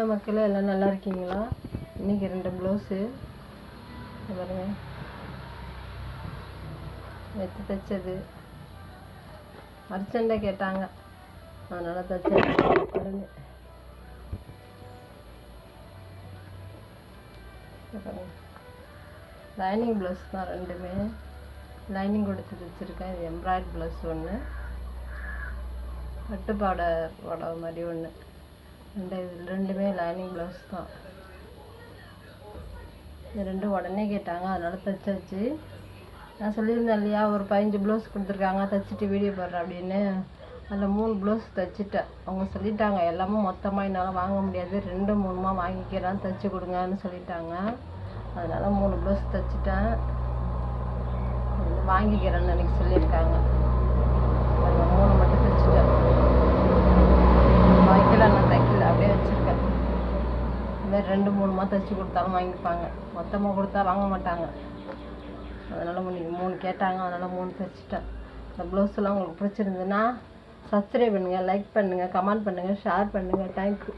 மக்களே எல்லாம் நல்லா இருக்கீங்களா? இன்றைக்கி 2 ப்ளவுஸு பாருங்க எடுத்து தைச்சது. அர்ஜெண்டாக கேட்டாங்க, அதனால் தைச்சது. பாருங்க லைனிங் ப்ளவுஸ் தான் ரெண்டுமே. லைனிங் கொடுத்து தைச்சிருக்கேன். இது எம்ப்ராய்டரி ப்ளவுஸ் ஒன்று, பட்டுப்பாடை புடவை மாதிரி ஒன்று. ரெண்டுமே லைனிங் ப்ளவுஸ் தான். இந்த ரெண்டும் உடனே கேட்டாங்க, அதனால் தைச்சாச்சு. நான் சொல்லியிருந்தேன் இல்லையா, ஒரு 15 ப்ளவுஸ் கொடுத்துருக்காங்க, தைச்சிட்டு வீடியோ போடுறேன் அப்படின்னு. அதில் 3 ப்ளவுஸ் தைச்சிட்டேன். அவங்க சொல்லிட்டாங்க எல்லாமே மொத்தமாக என்னால் வாங்க முடியாது, 2 3 வாங்கிக்கிறேன், தைச்சி கொடுங்கன்னு சொல்லிட்டாங்க. அதனால் 3 ப்ளவுஸ் தைச்சிட்டேன். வாங்கிக்கிறேன்னு எனக்கு சொல்லியிருக்காங்க. 3 மட்டும் தைச்சிட்டேன். வைக்கல, நான் தைக்கல, அப்படியே வச்சுருக்கேன். இதுமாதிரி 2 3 தைச்சி கொடுத்தாலும் வாங்கிப்பாங்க, மொத்தமாக கொடுத்தா வாங்க மாட்டாங்க. அதனால் 3 கேட்டாங்க, அதனால் 3 தைச்சிட்டேன். இந்த ப்ளவுஸ்லாம் உங்களுக்கு பிடிச்சிருந்துன்னா சப்ஸ்கிரைப் பண்ணுங்கள், லைக் பண்ணுங்கள், கமெண்ட் பண்ணுங்கள், ஷேர் பண்ணுங்கள். தேங்க்யூ.